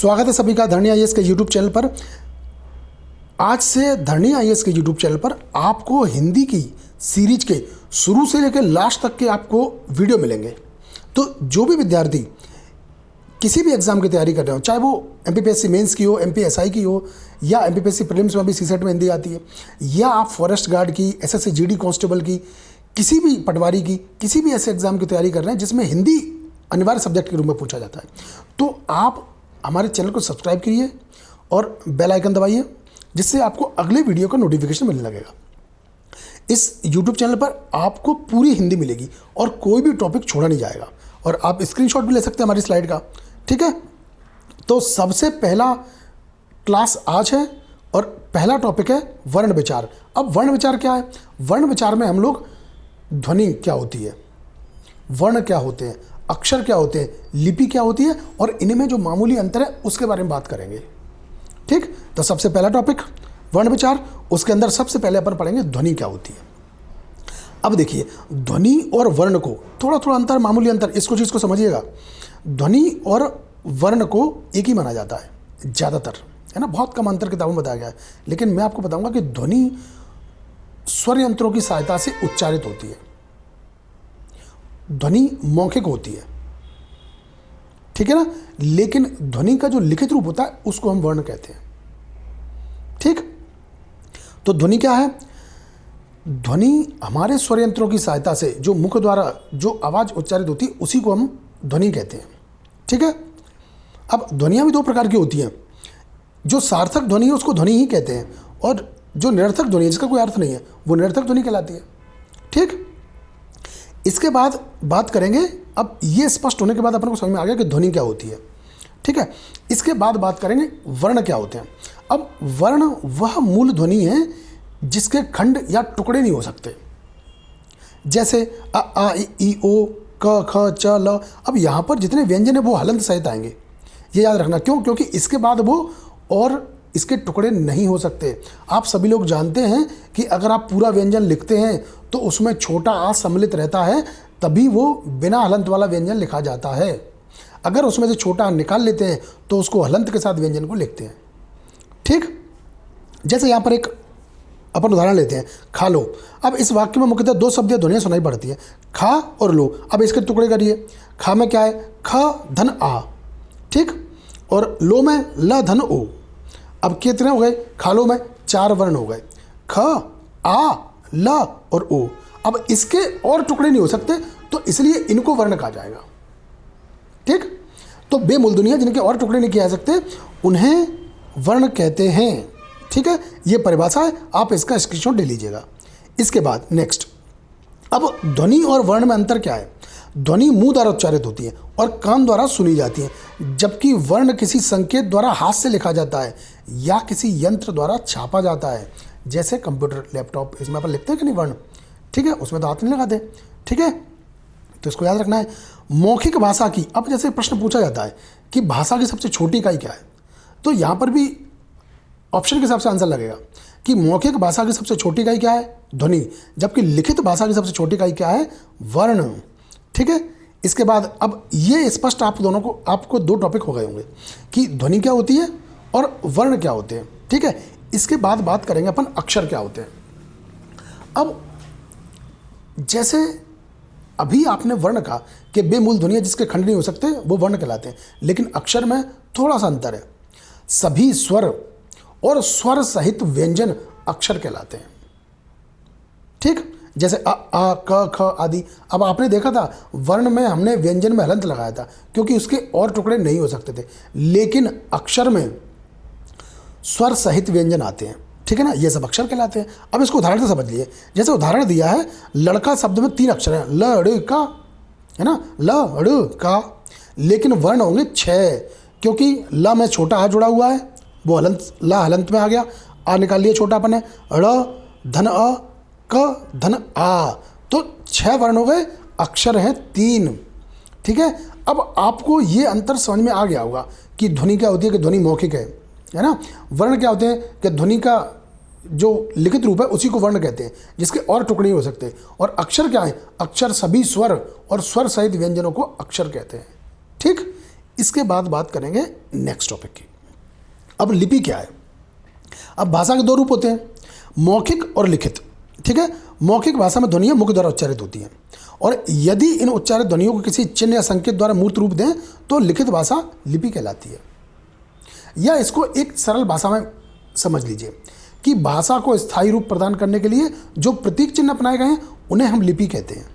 स्वागत है सभी का धरनी आईएएस के यूट्यूब चैनल पर। आज से धरनी आईएएस के यूट्यूब चैनल पर आपको हिंदी की सीरीज के शुरू से लेकर लास्ट तक के आपको वीडियो मिलेंगे। तो जो भी विद्यार्थी किसी भी एग्ज़ाम की तैयारी कर रहे हो, चाहे वो एमपीपीएससी मेंस की हो, एमपीएसआई की हो, या एमपीपीएससी प्रीलिम्स में भी सीसेट में हिंदी आती है, या आप फॉरेस्ट गार्ड की, एसएससी जीडी कांस्टेबल की, किसी भी पटवारी की, किसी भी ऐसे एग्ज़ाम की तैयारी कर रहे हैं जिसमें हिंदी अनिवार्य सब्जेक्ट के रूप में पूछा जाता है, तो आप हमारे चैनल को सब्सक्राइब करिए और बेल आइकन दबाइए, जिससे आपको अगले वीडियो का नोटिफिकेशन मिलने लगेगा। इस यूट्यूब चैनल पर आपको पूरी हिंदी मिलेगी और कोई भी टॉपिक छोड़ा नहीं जाएगा, और आप स्क्रीनशॉट भी ले सकते हैं हमारी स्लाइड का, ठीक है। तो सबसे पहला क्लास आज है और पहला टॉपिक है वर्ण विचार। अब वर्ण विचार क्या है? वर्ण विचार में हम लोग ध्वनि क्या होती है, वर्ण क्या होते हैं, अक्षर क्या होते हैं, लिपि क्या होती है, और इनमें जो मामूली अंतर है उसके बारे में बात करेंगे, ठीक। तो सबसे पहला टॉपिक वर्ण विचार, उसके अंदर सबसे पहले अपन पढ़ेंगे ध्वनि क्या होती है। अब देखिए, ध्वनि और वर्ण को थोड़ा थोड़ा अंतर, मामूली अंतर, इसको चीज़ को समझिएगा। ध्वनि और वर्ण को एक ही माना जाता है ज़्यादातर, है ना। बहुत कम अंतर किताबों में बताया गया है, लेकिन मैं आपको बताऊंगा कि ध्वनि स्वर यंत्रों की सहायता से उच्चारित होती है, ध्वनि मौखिक होती है, ठीक है ना। लेकिन ध्वनि का जो लिखित रूप होता है उसको हम वर्ण कहते हैं, ठीक। तो ध्वनि क्या है? ध्वनि हमारे स्वर यंत्रों की सहायता से जो मुख द्वारा जो आवाज़ उच्चारित होती है उसी को हम ध्वनि कहते हैं, ठीक है। अब ध्वनियाँ भी दो प्रकार की होती हैं। जो सार्थक ध्वनि है उसको ध्वनि ही कहते हैं, और जो निरर्थक ध्वनि है जिसका कोई अर्थ नहीं है वो निरर्थक ध्वनि कहलाती है, ठीक। इसके बाद बात करेंगे, अब ये स्पष्ट होने के बाद अपन को समझ में आ गया कि ध्वनि क्या होती है, ठीक है। इसके बाद बात करेंगे वर्ण क्या होते हैं। अब वर्ण वह मूल ध्वनि है जिसके खंड या टुकड़े नहीं हो सकते, जैसे अ आ इ ओ क ख च ल। अब यहाँ पर जितने व्यंजन है वो हलंत सहित आएंगे, ये याद रखना। क्यों? क्योंकि इसके बाद वो और इसके टुकड़े नहीं हो सकते। आप सभी लोग जानते हैं कि अगर आप पूरा व्यंजन लिखते हैं तो उसमें छोटा आ सम्मिलित रहता है, तभी वो बिना हलंत वाला व्यंजन लिखा जाता है। अगर उसमें से छोटा आ निकाल लेते हैं तो उसको हलंत के साथ व्यंजन को लिखते हैं, ठीक। जैसे यहाँ पर एक अपन उदाहरण लेते हैं, खा लो। अब इस वाक्य में मुख्यतः दो शब्द ध्वनियाँ सुनाई पड़ती है, खा और लो। अब इसके टुकड़े करिए। खा में क्या है? ख धन आ, ठीक, और लो में ल धन ओ। अब कितने हो गए? खा लो में 4 वर्ण हो गए, ख आ ल और ओ। अब इसके और टुकड़े नहीं हो सकते, तो इसलिए इनको वर्ण कहा जाएगा, ठीक। तो बेमूल ध्वनियाँ जिनके और टुकड़े नहीं किए जा सकते उन्हें वर्ण कहते हैं, ठीक है। ये परिभाषा है, आप इसका स्क्रीनशॉट ले लीजिएगा। इसके बाद नेक्स्ट, अब ध्वनि और वर्ण में अंतर क्या है? ध्वनि मुंह द्वारा उच्चारित होती है और कान द्वारा सुनी जाती है, जबकि वर्ण किसी संकेत द्वारा हाथ से लिखा जाता है या किसी यंत्र द्वारा छापा जाता है, जैसे कंप्यूटर, लैपटॉप, इसमें अपन लिखते हैं कि नहीं वर्ण, ठीक है, उसमें तो हाथ नहीं लगाते, ठीक है। तो इसको याद रखना है। मौखिक भाषा की, अब जैसे प्रश्न पूछा जाता है कि भाषा की सबसे छोटी इकाई क्या है, तो यहाँ पर भी ऑप्शन के हिसाब से आंसर लगेगा कि मौखिक भाषा की सबसे छोटी इकाई क्या है? ध्वनि। जबकि लिखित भाषा की सबसे छोटी इकाई क्या है? वर्ण, ठीक है। इसके बाद अब ये स्पष्ट आप दोनों को, आपको 2 टॉपिक हो गए होंगे कि ध्वनि क्या होती है और वर्ण क्या होते हैं, ठीक है। इसके बाद बात करेंगे अपन अक्षर क्या होते हैं। अब जैसे अभी आपने वर्ण कहा कि बेमूल ध्वनियाँ जिसके खंड नहीं हो सकते वो वर्ण कहलाते हैं, लेकिन अक्षर में थोड़ा सा अंतर है। सभी स्वर और स्वर सहित व्यंजन अक्षर कहलाते हैं, ठीक। जैसे अ आ क ख आदि। अब आपने देखा था वर्ण में हमने व्यंजन में हलंत लगाया था क्योंकि उसके और टुकड़े नहीं हो सकते थे, लेकिन अक्षर में स्वर सहित व्यंजन आते हैं, ठीक है ना। ये सब अक्षर कहलाते हैं। अब इसको उदाहरण से समझ लिए। जैसे उदाहरण दिया है, लड़का शब्द में 3 अक्षर हैं, लड़का, है ना, लड़का, लेकिन वर्ण होंगे 6, क्योंकि ल में छोटा आ जुड़ा हुआ है, वो हलंत, ला हलंत में आ गया, आ निकाल लिए छोटा अपन है, ड़ धन अ, क धन आ, तो 6 वर्ण हो गए, अक्षर हैं 3, ठीक है। अब आपको ये अंतर समझ में आ गया होगा कि ध्वनि क्या होती है, कि ध्वनि मौखिक है ना। वर्ण क्या होते हैं कि ध्वनि का जो लिखित रूप है उसी को वर्ण कहते हैं, जिसके और टुकड़े नहीं हो सकते। और अक्षर क्या है? अक्षर सभी स्वर और स्वर सहित व्यंजनों को अक्षर कहते हैं, ठीक। इसके बाद बात करेंगे नेक्स्ट टॉपिक की। अब लिपि क्या है? अब भाषा के दो रूप होते हैं, मौखिक और लिखित। ठीक है, मौखिक भाषा में ध्वनियाँ मुख द्वारा उच्चारित होती हैं, और यदि इन उच्चारित ध्वनियों को किसी चिन्ह या संकेत द्वारा मूर्त रूप दें तो लिखित भाषा लिपि कहलाती है। या इसको एक सरल भाषा में समझ लीजिए कि भाषा को स्थायी रूप प्रदान करने के लिए जो प्रतीक चिन्ह अपनाए गए हैं उन्हें हम लिपि कहते हैं।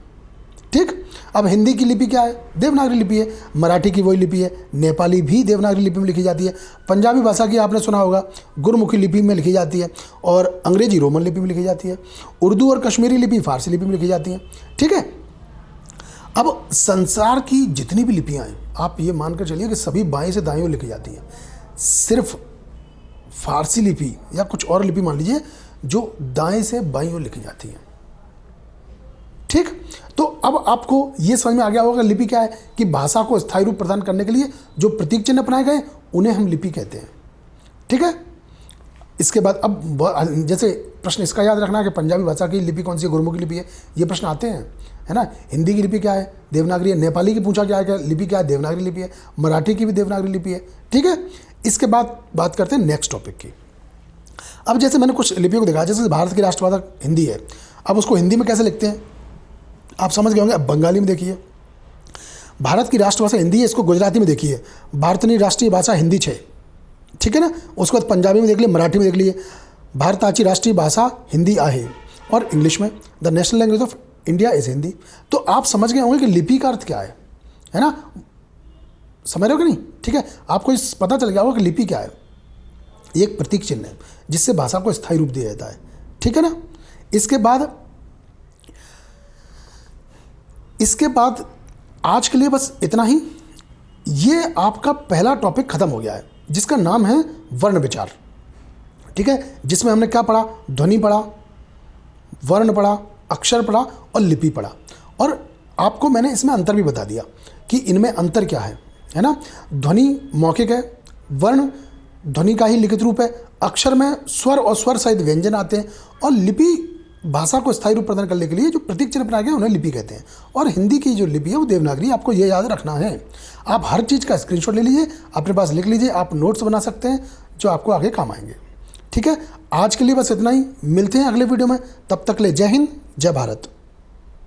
ठीक, अब हिंदी की लिपि क्या है? देवनागरी लिपि है। मराठी की वही लिपि है। नेपाली भी देवनागरी लिपि में लिखी जाती है। पंजाबी भाषा की आपने सुना होगा गुरमुखी लिपि में लिखी जाती है, और अंग्रेजी रोमन लिपि में लिखी जाती है। उर्दू और कश्मीरी लिपि फारसी लिपि में लिखी जाती है। ठीक है, अब संसार की जितनी भी लिपियाँ हैं आप ये मानकर चलिए कि सभी बाएं से दाएं ओर लिखी जाती हैं। सिर्फ फारसी लिपि या कुछ और लिपि मान लीजिए जो दाएं से बाईं ओर लिखी जाती है। ठीक, तो अब आपको ये समझ में आ गया होगा लिपि क्या है, कि भाषा को स्थायी रूप प्रदान करने के लिए जो प्रतीक चिन्ह अपनाए गए उन्हें हम लिपि कहते हैं। ठीक है, इसके बाद अब जैसे प्रश्न इसका याद रखना है कि पंजाबी भाषा की लिपि कौन सी है, गुरमुखी लिपि है, ये प्रश्न आते हैं, है ना। हिंदी की लिपि क्या है? देवनागरी है। नेपाली की पूछा क्या है, लिपि क्या है? देवनागरी लिपि है। मराठी की भी देवनागरी लिपि है। ठीक है, इसके बाद बात करते हैं नेक्स्ट टॉपिक की। अब जैसे मैंने कुछ लिपियों को दिखाया, जैसे भारत की राष्ट्रभाषा हिंदी है, अब उसको हिंदी में कैसे लिखते हैं आप समझ गए होंगे। अब बंगाली में देखिए, भारत की राष्ट्रभाषा हिंदी है, इसको गुजराती में देखिए, भारतनी राष्ट्रीय भाषा हिंदी है। ठीक है ना, उसके बाद पंजाबी में देख लिए, मराठी में देख लिए, भारताची राष्ट्रीय भाषा हिंदी आहे, और इंग्लिश में the national language of India is Hindi. तो आप समझ गए होंगे कि लिपि का अर्थ क्या है ना, समझ रहे हो कि नहीं? ठीक है, आपको इस पता चल गया होगा कि लिपि क्या है। ये एक प्रतीक चिन्ह है जिससे भाषा को स्थायी रूप दिया जाता है। ठीक है ना, इसके बाद आज के लिए बस इतना ही। ये आपका पहला टॉपिक खत्म हो गया है जिसका नाम है वर्ण विचार। ठीक है, जिसमें हमने क्या पढ़ा? ध्वनि पढ़ा, वर्ण पढ़ा, अक्षर पढ़ा और लिपि पढ़ा, और आपको मैंने इसमें अंतर भी बता दिया कि इनमें अंतर क्या है ना। ध्वनि मौखिक है, वर्ण ध्वनि का ही लिखित रूप है, अक्षर में स्वर और स्वर सहित व्यंजन आते हैं, और लिपि भाषा को स्थायी रूप प्रदान करने के लिए जो प्रतीक चिन्ह बनाए गए उन्हें लिपि कहते हैं। और हिंदी की जो लिपि है वो देवनागरी। आपको ये याद रखना है। आप हर चीज़ का स्क्रीनशॉट ले लीजिए, अपने पास लिख लीजिए, आप नोट्स बना सकते हैं जो आपको आगे काम आएंगे। ठीक है, आज के लिए बस इतना ही। मिलते हैं अगले वीडियो में, तब तक ले जय हिंद, जय भारत।